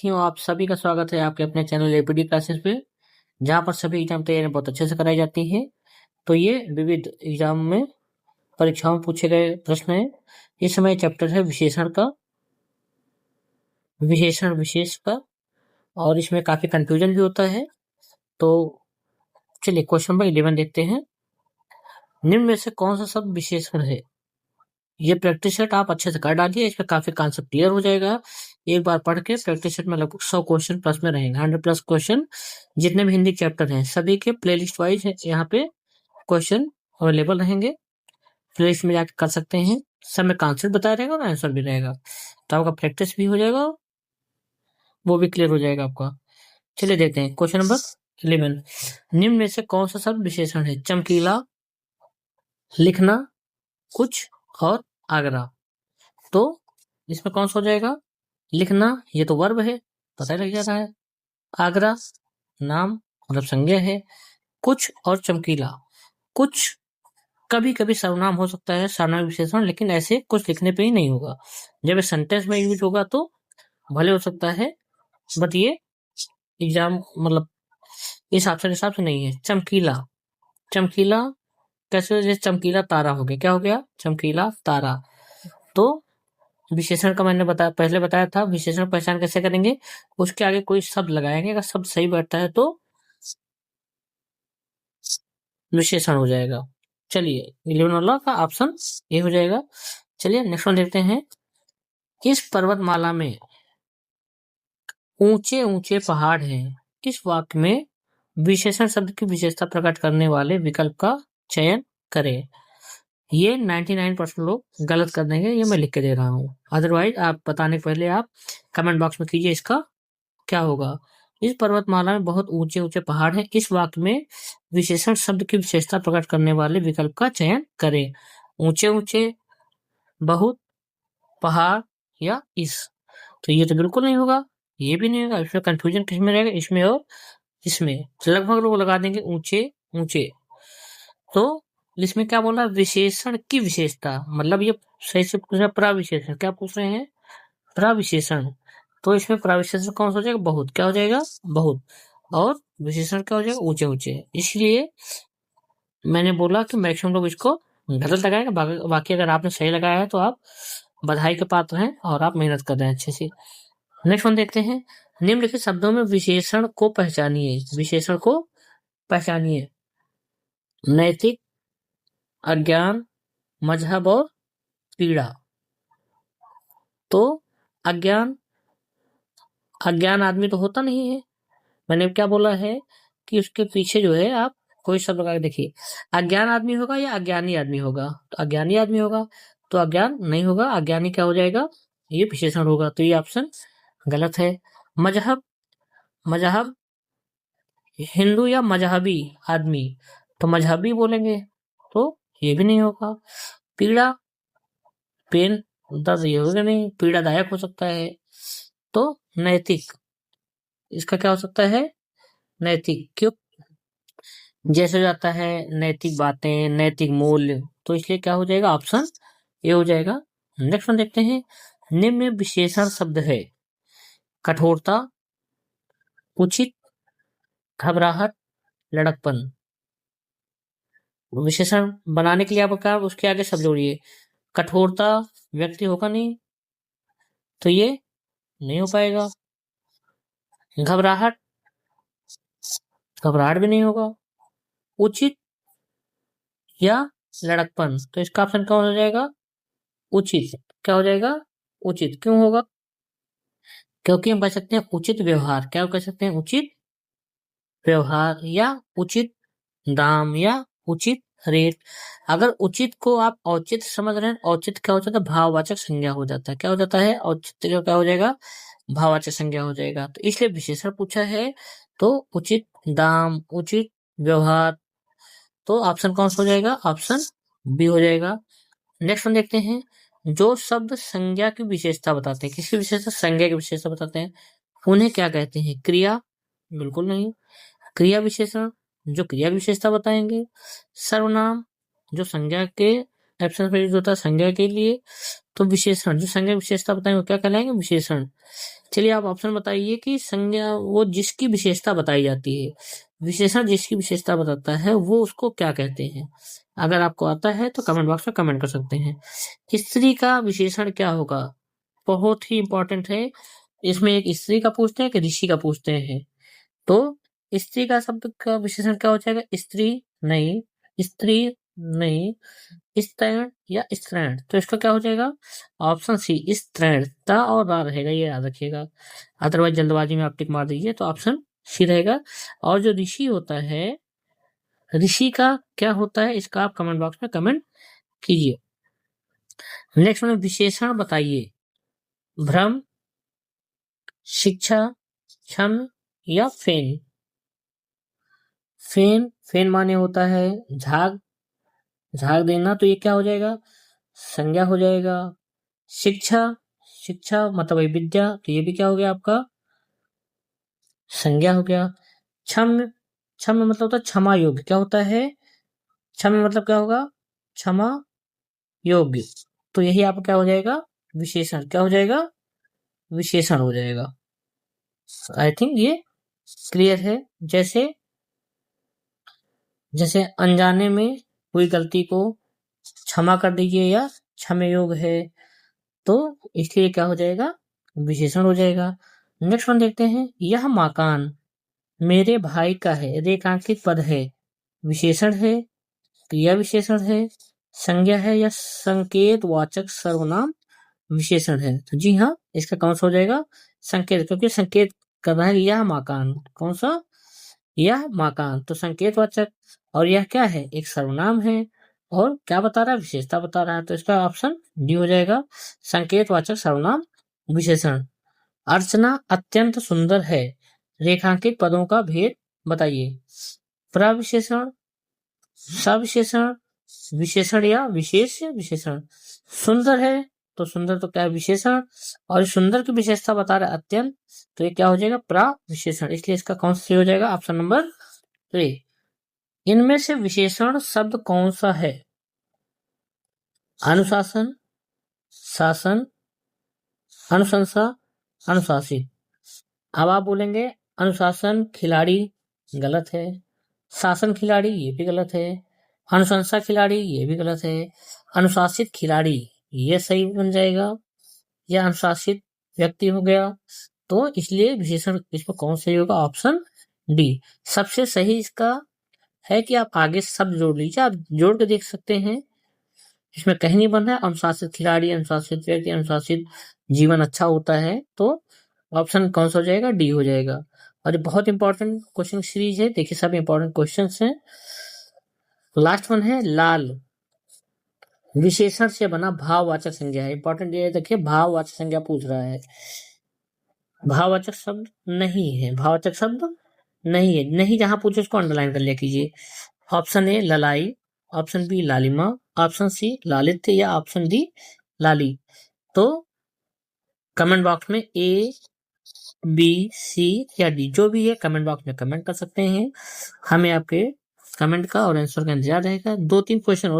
विद्यार्थियों, आप सभी का स्वागत है आपके अपने चैनल एपीडी क्लासेस पे, जहां पर सभी एग्जाम तैयारियां बहुत अच्छे से कराई जाती हैं। तो ये विविध एग्जाम में परीक्षाओं में पूछे गए प्रश्न है। इस समय चैप्टर है विशेषण विशेष का, और इसमें काफी कंफ्यूजन भी होता है। तो चलिए क्वेश्चन नंबर 11 देखते हैं। निम्न में से कौन सा शब्द विशेषण है? ये प्रैक्टिस सेट आप अच्छे से कर डालिए, इसमें काफी कॉन्सेप्ट क्लियर हो जाएगा। एक बार पढ़ के प्रैक्टिस सेट में लगभग 100 क्वेश्चन प्लस में रहेंगे, 100+ क्वेश्चन। जितने भी हिंदी चैप्टर हैं सभी के प्लेलिस्ट वाइज है, यहाँ पे क्वेश्चन अवेलेबल रहेंगे। प्लेलिस्ट में जाकर कर सकते हैं। सब में कॉन्सेप्ट बताया रहेगा और आंसर भी रहेगा, तो आपका प्रैक्टिस भी हो जाएगा, वो भी क्लियर हो जाएगा आपका। चलिए देखते हैं क्वेश्चन नंबर 11। निम्न में से कौन सा शब्द विशेषण है? चमकीला, लिखना, कुछ और आगरा। तो इसमें कौन सा हो जाएगा? लिखना, ये तो वर्ब है, पता ही लग जाता है। आगरा नाम मतलब संज्ञा है। कुछ और चमकीला, कुछ कभी कभी सर्वनाम हो सकता है, सर्वनाम विशेषण, लेकिन ऐसे कुछ लिखने पे ही नहीं होगा। जब सेंटेंस में यूज होगा तो भले हो सकता है, बट ये एग्जाम मतलब इस ऑप्शन के हिसाब से नहीं है। चमकीला, चमकीला कैसे? जैसे चमकीला तारा हो गया, क्या हो गया? चमकीला तारा। तो विशेषण का मैंने पहले बताया था, विशेषण पहचान कैसे करेंगे? उसके आगे कोई शब्द लगाएंगे, अगर शब्द सही बैठता है तो विशेषण हो जाएगा। चलिए 11 वाला का ऑप्शन ए हो जाएगा। चलिए नेक्स्ट वन देखते हैं। इस पर्वतमाला में ऊंचे ऊंचे पहाड़ हैं। इस वाक्य में विशेषण शब्द की विशेषता प्रकट करने वाले विकल्प का चयन करें। ये 99% लोग गलत कर देंगे, ये मैं लिख के दे रहा हूँ। अदरवाइज आप बताने के पहले आप कमेंट बॉक्स में कीजिए इसका क्या होगा। इस पर्वतमाला में बहुत ऊंचे ऊंचे पहाड़ हैं। इस वाक्य में विशेषण शब्द की विशेषता प्रकट करने वाले विकल्प का चयन करें। ऊंचे ऊंचे, बहुत, पहाड़ या इस। तो ये तो बिल्कुल नहीं होगा, ये भी नहीं होगा। इसमें कंफ्यूजन किस में रहेगा? इसमें और इसमें। तो लगभग लोग लगा देंगे ऊंचे ऊंचे। तो इसमें क्या बोला? विशेषण की विशेषता, मतलब ये सही से पूछ रहे हैं प्रविशेषण। क्या पूछ रहे हैं? प्रविशेषण। तो इसमें प्रविशेषण कौन सा हो जाएगा? बहुत। क्या हो जाएगा? बहुत। और विशेषण क्या हो जाएगा? ऊंचे ऊंचे। इसलिए मैंने बोला कि मैक्सिमम लोग इसको गलत लगाएंगे। बाकी अगर आपने सही लगाया है तो आप बधाई के पात्र हैं और आप मेहनत कर रहे हैं अच्छे से। नेक्स्ट वन देखते हैं। निम्नलिखित शब्दों में विशेषण को पहचानिए। विशेषण को पहचानिए। नैतिक, अज्ञान, मजहब और पीड़ा। तो अज्ञान, अज्ञान आदमी तो होता नहीं है। मैंने क्या बोला है कि उसके पीछे जो है आप कोई शब्द लगा के देखिए। अज्ञान आदमी होगा या अज्ञानी आदमी होगा? तो अज्ञानी आदमी होगा, तो अज्ञान नहीं होगा। अज्ञानी क्या हो जाएगा? ये विशेषण होगा। तो ये ऑप्शन गलत है। मजहब, मजहब हिंदू या मजहबी आदमी, तो मजहबी बोलेंगे, तो ये भी नहीं होगा। पीड़ा, पेन, दर्द, ये होगा नहीं, पीड़ादायक हो सकता है। तो नैतिक, इसका क्या हो सकता है? नैतिक। क्यों? जैसे हो जाता है नैतिक बातें, नैतिक मूल्य, तो इसलिए क्या हो जाएगा? ऑप्शन ए हो जाएगा। नेक्स्ट वन देखते हैं। निम्न में विशेषण शब्द है। कठोरता, उचित, घबराहट, लड़कपन। विशेषण बनाने के लिए आप क्या उसके आगे शब्द जोड़िए। कठोरता व्यक्ति होगा नहीं, तो ये नहीं हो पाएगा। घबराहट, घबराहट भी नहीं होगा। उचित या लड़कपन, तो इसका ऑप्शन क्या हो जाएगा? उचित। क्या हो जाएगा? उचित। क्यों होगा? क्योंकि हम कह सकते हैं उचित व्यवहार। क्या कह सकते हैं? उचित व्यवहार या उचित दाम या उचित रेट। अगर उचित को आप औचित्य समझ रहे हैं, औचित्य क्या हो जाता है? भाववाचक संज्ञा हो जाता है। क्या हो जाता है? औचित्य का क्या हो जाएगा? भाववाचक संज्ञा हो जाएगा। तो इसलिए विशेषण पूछा है, तो उचित दाम, उचित व्यवहार। तो ऑप्शन कौन सा हो जाएगा? ऑप्शन बी हो जाएगा। नेक्स्ट वन देखते हैं। जो शब्द संज्ञा की विशेषता बताते हैं, किसकी विशेषता? संज्ञा की विशेषता बताते हैं, उन्हें क्या कहते हैं? क्रिया? बिल्कुल नहीं। क्रिया विशेषण, जो क्रिया विशेषता बताएंगे। सर्वनाम, जो संज्ञा के एब्सेंस में यूज होता है संज्ञा के लिए, तो विशेषण, जो संज्ञा विशेषता बताएंगे वो क्या कहलाएंगे? विशेषण। चलिए आप ऑप्शन बताइए कि संज्ञा वो जिसकी विशेषता बताई जाती है, विशेषण जिसकी विशेषता बताता है वो उसको क्या कहते हैं? अगर आपको आता है तो कमेंट बॉक्स में कमेंट कर सकते हैं। स्त्री का विशेषण क्या होगा? बहुत ही इंपॉर्टेंट है। इसमें एक स्त्री का पूछते हैं कि ऋषि का पूछते हैं। तो स्त्री का शब्द का विशेषण क्या हो जाएगा? स्त्री नहीं, स्त्री नहीं, स्त्रैण या स्त्रैण। तो इसका क्या हो जाएगा? Option C strain. ता और रा रहेगा, ये याद रखिएगा। अदरवाइज जल्दबाजी में आप टिक मार दीजिए, तो ऑप्शन सी रहेगा। और जो ऋषि होता है, ऋषि का क्या होता है, इसका आप कमेंट बॉक्स में कमेंट कीजिए। नेक्स्ट में विशेषण बताइए। भ्रम, शिक्षा, क्षम या फेन। फेन, फेन माने होता है झाग, झाग देना, तो ये क्या हो जाएगा? संज्ञा हो जाएगा। शिक्षा, शिक्षा मतलब विद्या, तो ये भी क्या हो गया आपका? संज्ञा हो गया। क्षम, क्षम मतलब होता है क्षमा योग्य। क्या होता है? क्षम मतलब क्या होगा? क्षमा योग्य। तो यही आपका क्या हो जाएगा? विशेषण। क्या हो जाएगा? विशेषण हो जाएगा। आई थिंक ये क्लियर है। जैसे जैसे अनजाने में हुई गलती को क्षमा कर दीजिए या क्षमे योग है, तो इसलिए क्या हो जाएगा? विशेषण हो जाएगा। नेक्स्ट वन देखते हैं। यह मकान मेरे भाई का है, रेखांकित पद है, विशेषण है, क्रिया विशेषण है, संज्ञा है या संकेत वाचक सर्वनाम विशेषण है? तो जी हाँ, इसका कौन सा हो जाएगा? संकेत, क्योंकि संकेत कर रहा है यह मकान। कौन सा? यह मकान। तो संकेत वाचक, और यह क्या है? एक सर्वनाम है। और क्या बता रहा है? विशेषता बता रहा है। तो इसका ऑप्शन डी हो जाएगा, संकेत वाचक सर्वनाम विशेषण। अर्चना अत्यंत सुंदर है, रेखांकित पदों का भेद बताइए। प्रविशेषण, सविशेषण, विशेषण या विशेष विशेषण। सुंदर है तो सुंदर तो क्या है? विशेषण। और सुंदर की विशेषता बता रहा है अत्यंत, तो ये क्या हो जाएगा? प्रविशेषण। इसलिए इसका कौन सा हो जाएगा? Option number 3। इनमें से विशेषण शब्द कौन सा है? अनुशासन, शासन, अनुशंसा, अनुशासित। अब आप बोलेंगे अनुशासन खिलाड़ी, गलत है। शासन खिलाड़ी, ये भी गलत है। अनुशंसा खिलाड़ी, ये भी गलत है। अनुशासित खिलाड़ी, ये सही बन जाएगा। यह अनुशासित व्यक्ति हो गया। तो इसलिए विशेषण इसमें कौन सही होगा? ऑप्शन डी सबसे सही इसका है कि आप आगे शब्द जोड़ लीजिए। आप जोड़ के देख सकते हैं, इसमें कहीं नहीं बन रहा है अनुशासित खिलाड़ी, अनुशासित व्यक्ति, अनुशासित जीवन अच्छा होता है। तो ऑप्शन कौन सा हो जाएगा? डी हो जाएगा। और ये बहुत इंपॉर्टेंट क्वेश्चन सीरीज है, देखिए सब इंपॉर्टेंट क्वेश्चन हैं। लास्ट वन है लाल, विशेषण से बना भाववाचक संज्ञा है। इंपॉर्टेंट ये देखिए, भाववाचक संज्ञा पूछ रहा है। भाववाचक शब्द नहीं है, भाववाचक शब्द नहीं है। नहीं जहां पूछे उसको अंडरलाइन कर लिया कीजिए। ऑप्शन ए ललाई, ऑप्शन बी लालिमा, ऑप्शन सी लालित्य या ऑप्शन डी लाली। तो कमेंट बॉक्स में ए, बी, सी या डी जो भी है कमेंट बॉक्स में कमेंट कर सकते हैं। हमें आपके कमेंट का और आंसर का इंतजार रहेगा। 2-3 क्वेश्चन और